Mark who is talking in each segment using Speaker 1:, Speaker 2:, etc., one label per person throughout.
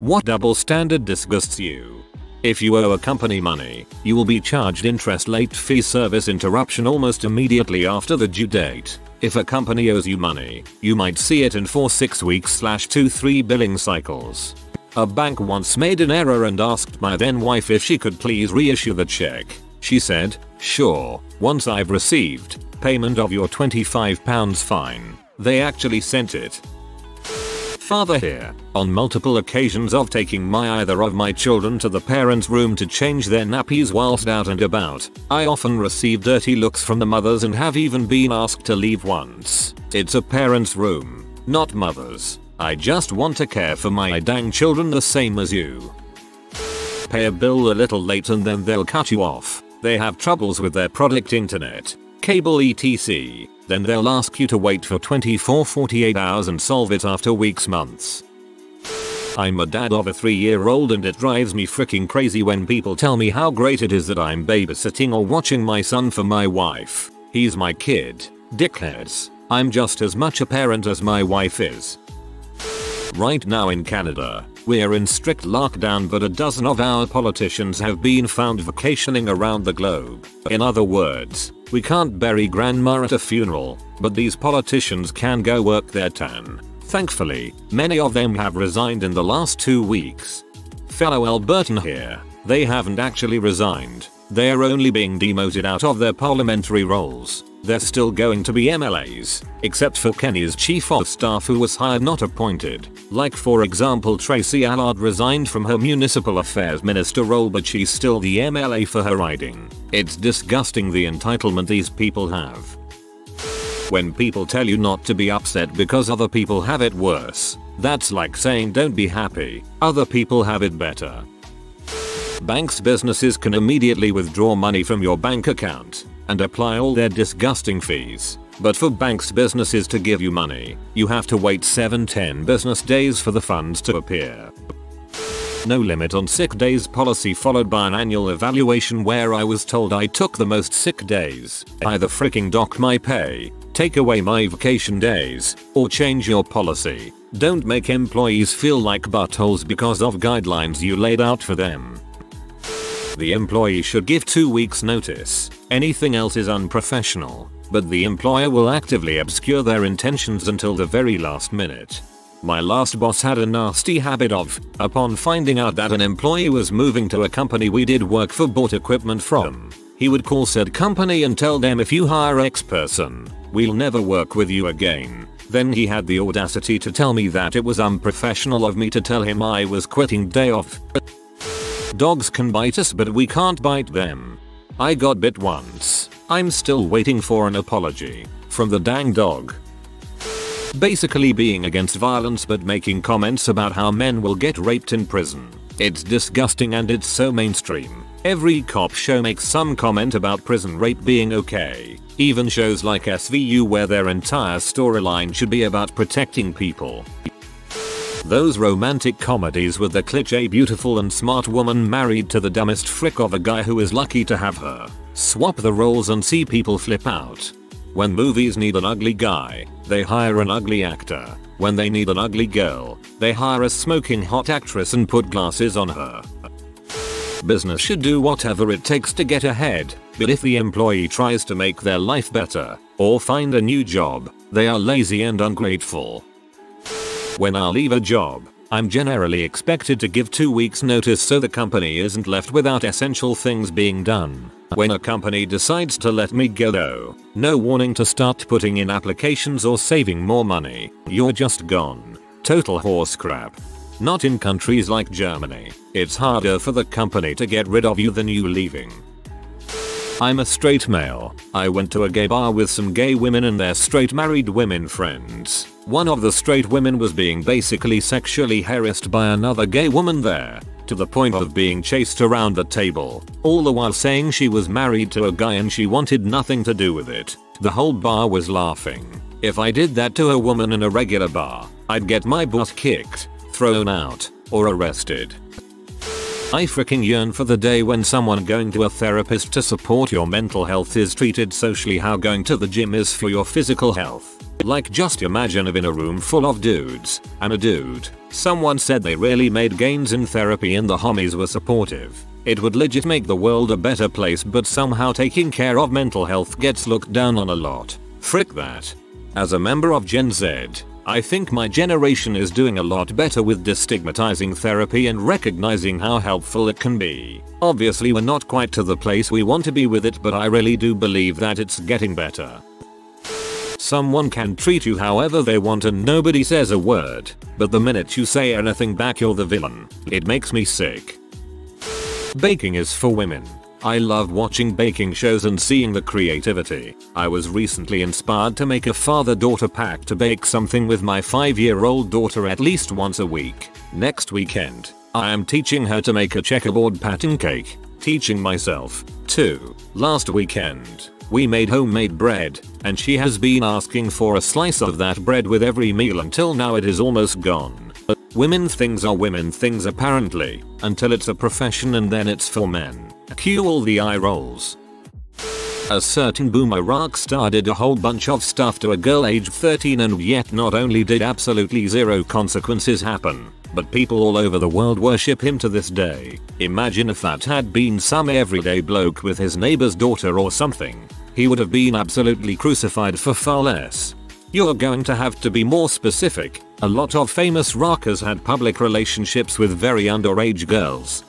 Speaker 1: What double standard disgusts you? If you owe a company money, you will be charged interest late fee service interruption almost immediately after the due date. If a company owes you money, you might see it in 4-6 weeks/2-3 billing cycles. A bank once made an error and asked my then wife if she could please reissue the check. She said, "Sure, once I've received payment of your £25 fine." They actually sent it. Father here, on multiple occasions of taking either of my children to the parents' room to change their nappies whilst out and about, I often receive dirty looks from the mothers and have even been asked to leave once. It's a parent's room, not mother's. I just want to care for my dang children the same as you. Pay a bill a little late and then they'll cut you off. They have troubles with their product, internet, cable, etc. Then they'll ask you to wait for 24-48 hours and solve it after weeks, months. I'm a dad of a 3-year-old and it drives me freaking crazy when people tell me how great it is that I'm babysitting or watching my son for my wife. He's my kid. Dickheads. I'm just as much a parent as my wife is. Right now in Canada, we're in strict lockdown, but a dozen of our politicians have been found vacationing around the globe. In other words, we can't bury grandma at a funeral, but these politicians can go work their tan. Thankfully, many of them have resigned in the last 2 weeks. Fellow Albertan here, they haven't actually resigned. They are only being demoted out of their parliamentary roles. They're still going to be MLAs, except for Kenny's chief of staff who was hired not appointed. Like for example, Tracy Allard resigned from her municipal affairs minister role, but she's still the MLA for her riding. It's disgusting the entitlement these people have. When people tell you not to be upset because other people have it worse, that's like saying don't be happy, other people have it better. Banks' businesses can immediately withdraw money from your bank account and apply all their disgusting fees. But for banks' businesses to give you money, you have to wait 7-10 business days for the funds to appear. No limit on sick days policy followed by an annual evaluation where I was told I took the most sick days. Either freaking dock my pay, take away my vacation days, or change your policy. Don't make employees feel like buttholes because of guidelines you laid out for them. The employee should give 2 weeks notice. Anything else is unprofessional, but the employer will actively obscure their intentions until the very last minute. My last boss had a nasty habit of, upon finding out that an employee was moving to a company we did work for bought equipment from, he would call said company and tell them, if you hire X person, we'll never work with you again. Then he had the audacity to tell me that it was unprofessional of me to tell him I was quitting day off. Dogs can bite us but we can't bite them. I got bit once. I'm still waiting for an apology from the dang dog. Basically being against violence but making comments about how men will get raped in prison. It's disgusting and it's so mainstream. Every cop show makes some comment about prison rape being okay. Even shows like SVU where their entire storyline should be about protecting people. Those romantic comedies with the cliché beautiful and smart woman married to the dumbest frick of a guy who is lucky to have her. Swap the roles and see people flip out. When movies need an ugly guy, they hire an ugly actor. When they need an ugly girl, they hire a smoking hot actress and put glasses on her. Business should do whatever it takes to get ahead, but if the employee tries to make their life better or find a new job, they are lazy and ungrateful. When I leave a job, I'm generally expected to give 2 weeks notice so the company isn't left without essential things being done. When a company decides to let me go though, no warning to start putting in applications or saving more money, you're just gone. Total horse crap. Not in countries like Germany. It's harder for the company to get rid of you than you leaving. I'm a straight male. I went to a gay bar with some gay women and their straight married women friends. One of the straight women was being basically sexually harassed by another gay woman there, to the point of being chased around the table, all the while saying she was married to a guy and she wanted nothing to do with it. The whole bar was laughing. If I did that to a woman in a regular bar, I'd get my butt kicked, thrown out, or arrested. I freaking yearn for the day when someone going to a therapist to support your mental health is treated socially how going to the gym is for your physical health. Like just imagine if in a room full of dudes, and a dude Someone said they really made gains in therapy and the homies were supportive. It would legit make the world a better place, but somehow taking care of mental health gets looked down on a lot. Frick that. As a member of Gen Z, I think my generation is doing a lot better with destigmatizing therapy and recognizing how helpful it can be. Obviously we're not quite to the place we want to be with it, but I really do believe that it's getting better. Someone can treat you however they want and nobody says a word, but the minute you say anything back you're the villain. It makes me sick. Baking is for women. I love watching baking shows and seeing the creativity. I was recently inspired to make a father-daughter pact to bake something with my 5-year-old daughter at least once a week. Next weekend, I am teaching her to make a checkerboard pattern cake. Teaching myself, too. Last weekend, we made homemade bread, and she has been asking for a slice of that bread with every meal until now it is almost gone. Women things are women things apparently, until it's a profession and then it's for men. Cue all the eye rolls. A certain boomer rock star did a whole bunch of stuff to a girl aged 13 and yet not only did absolutely zero consequences happen, but people all over the world worship him to this day. Imagine if that had been some everyday bloke with his neighbor's daughter or something. He would have been absolutely crucified for far less. You're going to have to be more specific. A lot of famous rockers had public relationships with very underage girls.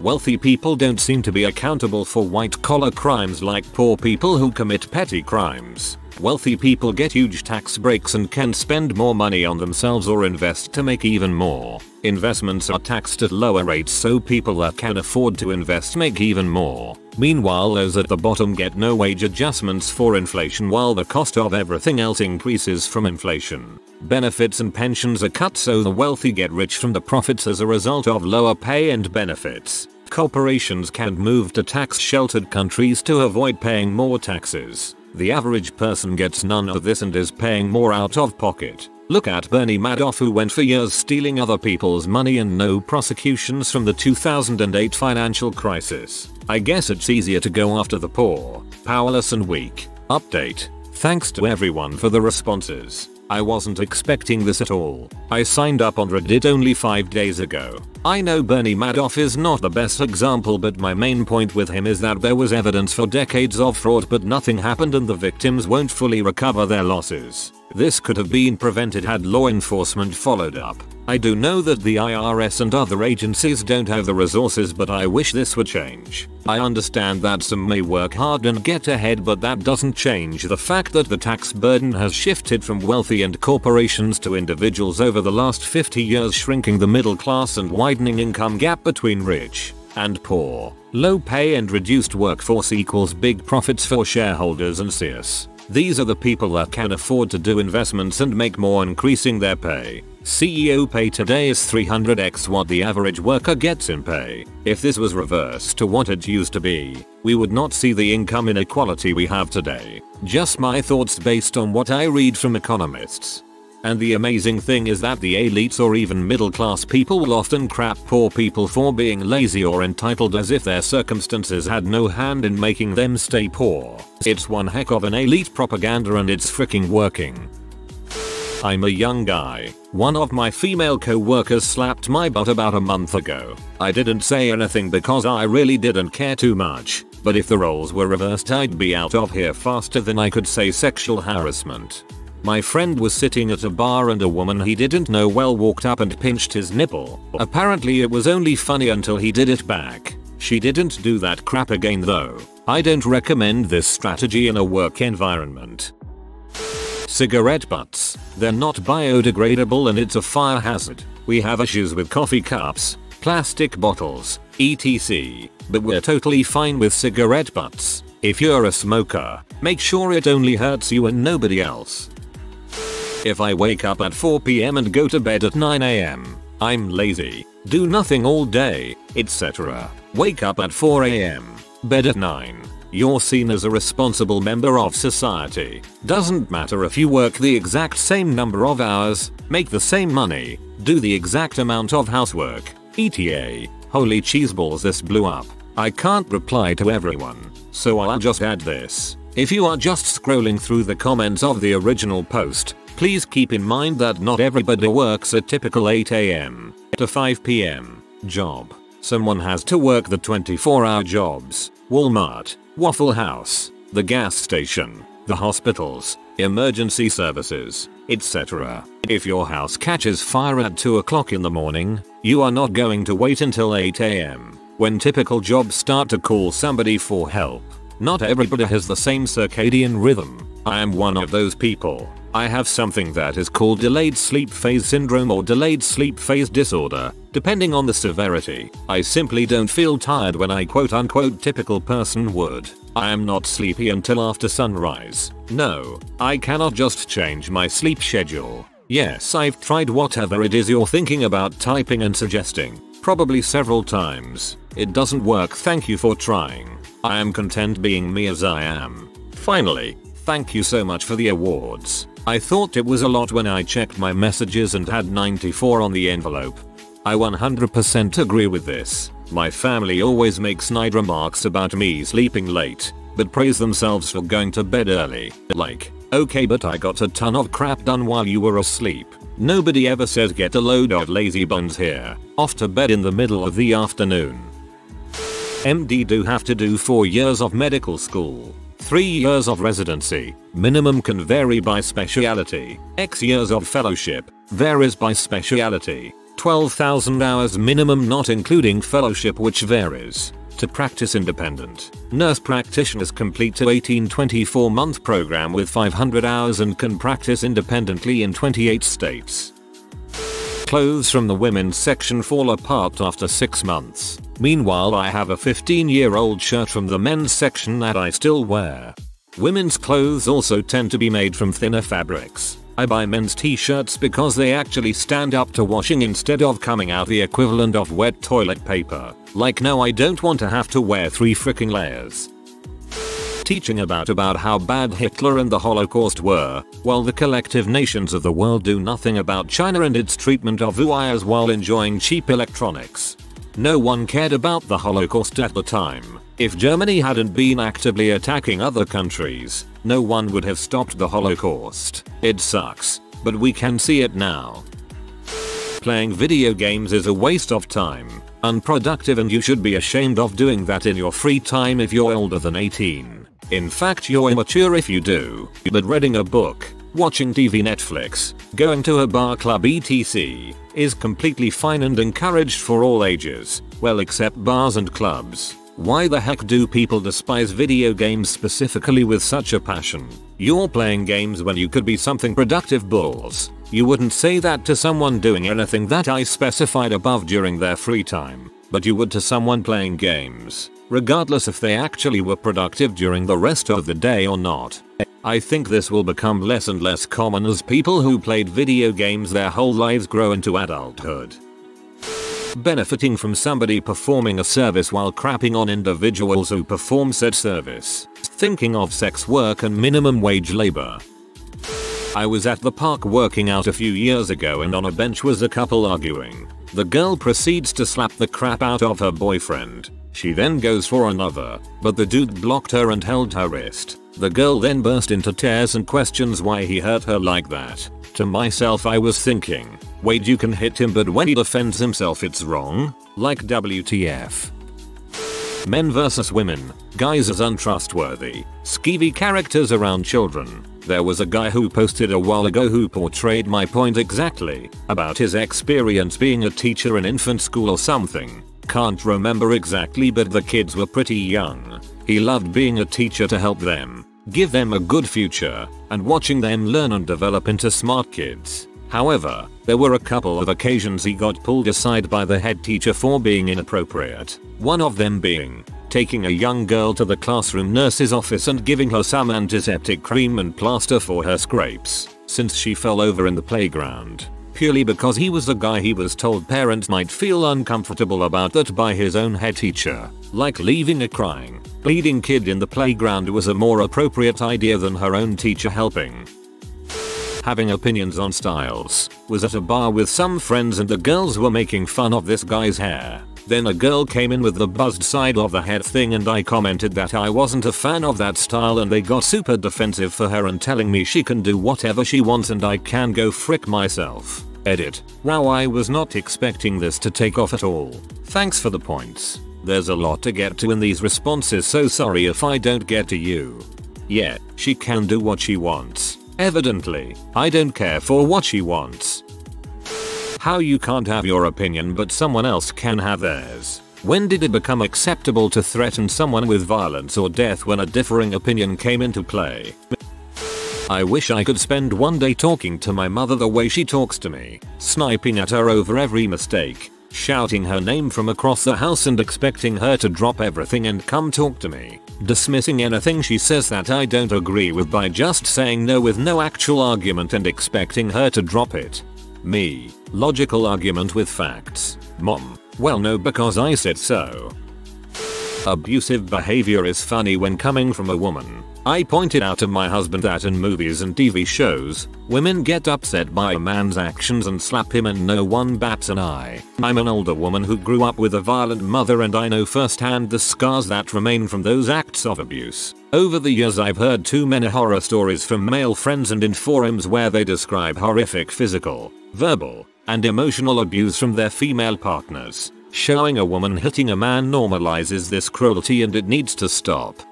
Speaker 1: Wealthy people don't seem to be accountable for white-collar crimes like poor people who commit petty crimes. Wealthy people get huge tax breaks and can spend more money on themselves or invest to make even more. Investments are taxed at lower rates so people that can afford to invest make even more. Meanwhile those at the bottom get no wage adjustments for inflation while the cost of everything else increases from inflation. Benefits and pensions are cut so the wealthy get rich from the profits as a result of lower pay and benefits. Corporations can't move to tax-sheltered countries to avoid paying more taxes. The average person gets none of this and is paying more out of pocket. Look at Bernie Madoff, who went for years stealing other people's money and no prosecutions from the 2008 financial crisis. I guess it's easier to go after the poor, powerless and weak. Update. Thanks to everyone for the responses. I wasn't expecting this at all. I signed up on Reddit only 5 days ago. I know Bernie Madoff is not the best example, but my main point with him is that there was evidence for decades of fraud but nothing happened and the victims won't fully recover their losses. This could have been prevented had law enforcement followed up. I do know that the IRS and other agencies don't have the resources, but I wish this would change. I understand that some may work hard and get ahead, but that doesn't change the fact that the tax burden has shifted from wealthy and corporations to individuals over the last 50 years, shrinking the middle class and widening income gap between rich and poor. Low pay and reduced workforce equals big profits for shareholders and CS. These are the people that can afford to do investments and make more, increasing their pay. CEO pay today is 300x what the average worker gets in pay. If this was reversed to what it used to be, we would not see the income inequality we have today. Just my thoughts based on what I read from economists. And the amazing thing is that the elites or even middle class people will often crap poor people for being lazy or entitled, as if their circumstances had no hand in making them stay poor. It's one heck of an elite propaganda and it's freaking working. I'm a young guy. One of my female co-workers slapped my butt about a month ago. I didn't say anything because I really didn't care too much, but if the roles were reversed I'd be out of here faster than I could say sexual harassment. My friend was sitting at a bar and a woman he didn't know well walked up and pinched his nipple. Apparently it was only funny until he did it back. She didn't do that crap again though. I don't recommend this strategy in a work environment. Cigarette butts. They're not biodegradable and it's a fire hazard. We have issues with coffee cups, plastic bottles, etc. But we're totally fine with cigarette butts. If you're a smoker, make sure it only hurts you and nobody else. If I wake up at 4 PM and go to bed at 9 AM, I'm lazy, do nothing all day, etc. Wake up at 4 AM, bed at 9. You're seen as a responsible member of society. Doesn't matter if you work the exact same number of hours, make the same money, do the exact amount of housework, etc. Holy cheeseballs, this blew up. I can't reply to everyone, so I'll just add this. If you are just scrolling through the comments of the original post, Please keep in mind that not everybody works a typical 8 AM to 5 PM job. Someone has to work the 24-hour jobs, Walmart, Waffle House, the gas station, the hospitals, emergency services, etc. If your house catches fire at 2 o'clock in the morning, you are not going to wait until 8 AM, when typical jobs start to call somebody for help. Not everybody has the same circadian rhythm. I am one of those people. I have something that is called delayed sleep phase syndrome or delayed sleep phase disorder, depending on the severity. I simply don't feel tired when I quote unquote typical person would. I am not sleepy until after sunrise. No, I cannot just change my sleep schedule. Yes, I've tried whatever it is you're thinking about typing and suggesting, probably several times. It doesn't work. Thank you for trying. I am content being me as I am. Finally, thank you so much for the awards. I thought it was a lot when I checked my messages and had 94 on the envelope. I 100% agree with this. My family always makes snide remarks about me sleeping late, but praise themselves for going to bed early. Like, okay, but I got a ton of crap done while you were asleep. Nobody ever says get a load of lazy buns here, off to bed in the middle of the afternoon. MD do have to do 4 years of medical school. 3 years of residency, minimum can vary by speciality. X years of fellowship, varies by speciality. 12,000 hours minimum not including fellowship which varies. To practice independent, nurse practitioners complete a 18-24-month program with 500 hours and can practice independently in 28 states. Clothes from the women's section fall apart after 6 months. Meanwhile, I have a 15-year-old shirt from the men's section that I still wear. Women's clothes also tend to be made from thinner fabrics. I buy men's t-shirts because they actually stand up to washing instead of coming out the equivalent of wet toilet paper. Like, no, I don't want to have to wear 3 freaking layers. Teaching about how bad Hitler and the Holocaust were, while the collective nations of the world do nothing about China and its treatment of Uyghurs while enjoying cheap electronics. No one cared about the Holocaust at the time. If Germany hadn't been actively attacking other countries, no one would have stopped the Holocaust. It sucks, but we can see it now. Playing video games is a waste of time, unproductive, and you should be ashamed of doing that in your free time if you're older than 18. In fact, you're immature if you do. But reading a book, watching TV, Netflix, going to a bar, club, etc. is completely fine and encouraged for all ages. Well, except bars and clubs. Why the heck do people despise video games specifically with such a passion? You're playing games when you could be something productive, bulls. You wouldn't say that to someone doing anything that I specified above during their free time, but you would to someone playing games, regardless if they actually were productive during the rest of the day or not. I think this will become less and less common as people who played video games their whole lives grow into adulthood. Benefiting from somebody performing a service while crapping on individuals who perform said service. Thinking of sex work and minimum wage labor. I was at the park working out a few years ago and on a bench was a couple arguing. The girl proceeds to slap the crap out of her boyfriend. She then goes for another, but the dude blocked her and held her wrist. The girl then burst into tears and questions why he hurt her like that. To myself, I was thinking, wait, you can hit him, but when he defends himself it's wrong? Like, WTF. Men versus women, guys as untrustworthy, skeevy characters around children. There was a guy who posted a while ago who portrayed my point exactly, about his experience being a teacher in infant school or something. Can't remember exactly, but the kids were pretty young. He loved being a teacher to help them, give them a good future, and watching them learn and develop into smart kids. However, there were a couple of occasions he got pulled aside by the head teacher for being inappropriate. One of them being taking a young girl to the classroom nurse's office and giving her some antiseptic cream and plaster for her scrapes, since she fell over in the playground. Purely because he was the guy he was told parents might feel uncomfortable about that by his own head teacher. Like leaving a crying, bleeding kid in the playground was a more appropriate idea than her own teacher helping. Having opinions on styles. Was at a bar with some friends and the girls were making fun of this guy's hair. Then a girl came in with the buzzed side of the head thing and I commented that I wasn't a fan of that style and they got super defensive for her and telling me she can do whatever she wants and I can go frick myself. Edit. Wow, I was not expecting this to take off at all. Thanks for the points. There's a lot to get to in these responses, so sorry if I don't get to you. Yeah, she can do what she wants. Evidently, I don't care for what she wants. How you can't have your opinion but someone else can have theirs. When did it become acceptable to threaten someone with violence or death when a differing opinion came into play? I wish I could spend one day talking to my mother the way she talks to me, sniping at her over every mistake, shouting her name from across the house and expecting her to drop everything and come talk to me, dismissing anything she says that I don't agree with by just saying no with no actual argument and expecting her to drop it. Me. Logical argument with facts. Mom. Well no, because I said so. Abusive behavior is funny when coming from a woman. I pointed out to my husband that in movies and TV shows, women get upset by a man's actions and slap him and no one bats an eye. I'm an older woman who grew up with a violent mother and I know firsthand the scars that remain from those acts of abuse. Over the years I've heard too many horror stories from male friends and in forums where they describe horrific physical, verbal, and emotional abuse from their female partners. Showing a woman hitting a man normalizes this cruelty and it needs to stop.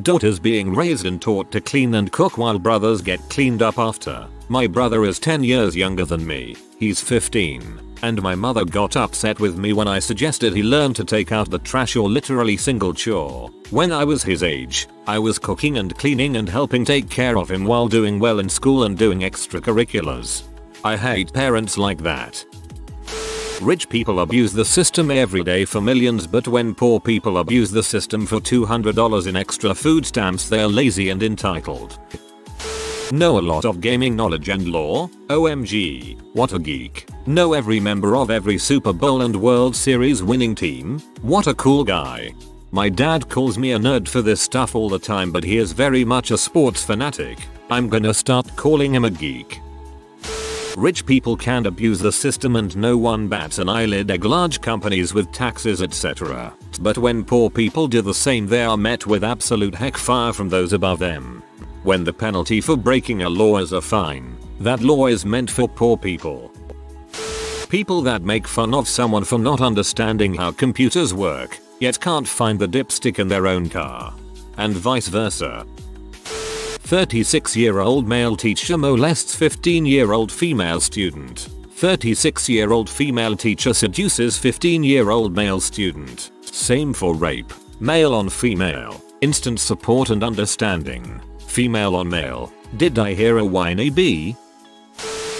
Speaker 1: Daughters being raised and taught to clean and cook while brothers get cleaned up after. My brother is 10 years younger than me. He's 15. And my mother got upset with me when I suggested he learn to take out the trash or literally single chore. When I was his age, I was cooking and cleaning and helping take care of him while doing well in school and doing extracurriculars. I hate parents like that. Rich people abuse the system every day for millions, but when poor people abuse the system for $200 in extra food stamps they're lazy and entitled. Know a lot of gaming knowledge and lore? OMG, what a geek. Know every member of every Super Bowl and World Series winning team? What a cool guy. My dad calls me a nerd for this stuff all the time, but he is very much a sports fanatic. I'm gonna start calling him a geek. Rich people can abuse the system and no one bats an eyelid, egg large companies with taxes etc. But when poor people do the same they are met with absolute heckfire from those above them. When the penalty for breaking a law is a fine, that law is meant for poor people. People that make fun of someone for not understanding how computers work, yet can't find the dipstick in their own car. And vice versa. 36-year-old male teacher molests 15-year-old female student. 36-year-old female teacher seduces 15-year-old male student. Same for rape. Male on female. Instant support and understanding. Female on male. Did I hear a whiny bee?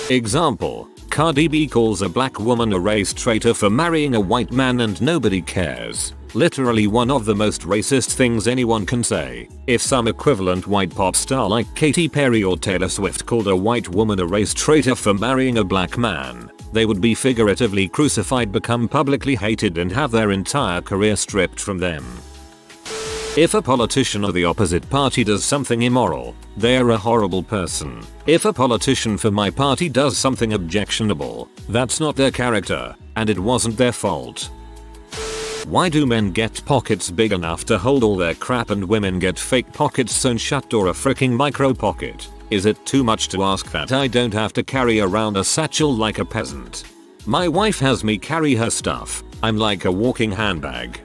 Speaker 1: Example. Cardi B calls a black woman a race traitor for marrying a white man and nobody cares. Literally one of the most racist things anyone can say. If some equivalent white pop star like Katy Perry or Taylor Swift called a white woman a race traitor for marrying a black man, they would be figuratively crucified, become publicly hated and have their entire career stripped from them. If a politician of the opposite party does something immoral, they're a horrible person. If a politician for my party does something objectionable, that's not their character, and it wasn't their fault. Why do men get pockets big enough to hold all their crap and women get fake pockets sewn shut or a freaking micro pocket? Is it too much to ask that I don't have to carry around a satchel like a peasant? My wife has me carry her stuff. I'm like a walking handbag.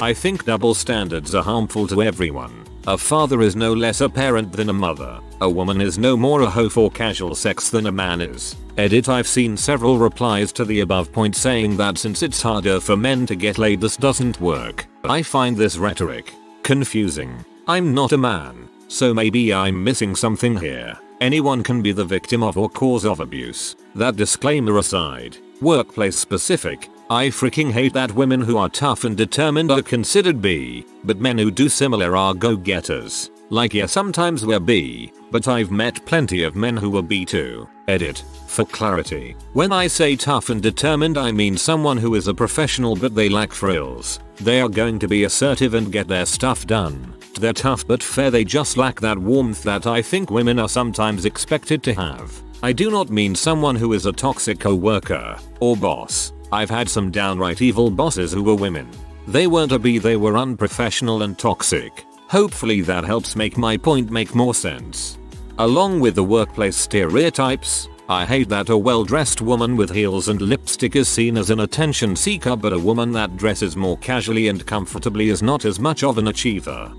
Speaker 1: I think double standards are harmful to everyone. A father is no less a parent than a mother. A woman is no more a hoe for casual sex than a man is. Edit. I've seen several replies to the above point saying that since it's harder for men to get laid this doesn't work. I find this rhetoric confusing. I'm not a man, so maybe I'm missing something here. Anyone can be the victim of or cause of abuse. That disclaimer aside, workplace specific, I freaking hate that women who are tough and determined are considered B, but men who do similar are go-getters. Like yeah, sometimes we're B, but I've met plenty of men who were B too. Edit. For clarity, when I say tough and determined I mean someone who is a professional but they lack frills. They are going to be assertive and get their stuff done. They're tough but fair, they just lack that warmth that I think women are sometimes expected to have. I do not mean someone who is a toxic co-worker or boss. I've had some downright evil bosses who were women. They weren't a B, they were unprofessional and toxic. Hopefully that helps make my point make more sense. Along with the workplace stereotypes, I hate that a well-dressed woman with heels and lipstick is seen as an attention seeker, but a woman that dresses more casually and comfortably is not as much of an achiever.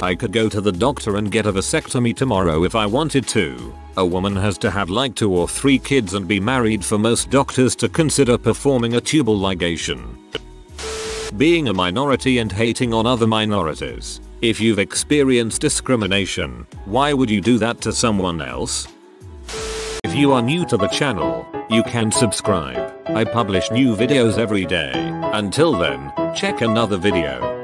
Speaker 1: I could go to the doctor and get a vasectomy tomorrow if I wanted to. A woman has to have like 2 or 3 kids and be married for most doctors to consider performing a tubal ligation. Being a minority and hating on other minorities. If you've experienced discrimination, why would you do that to someone else? If you are new to the channel, you can subscribe. I publish new videos every day. Until then, check another video.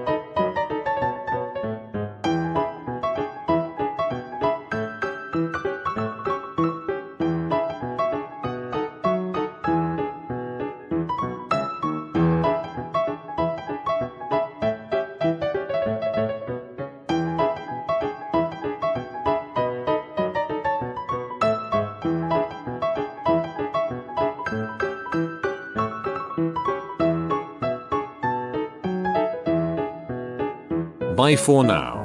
Speaker 1: Bye for now.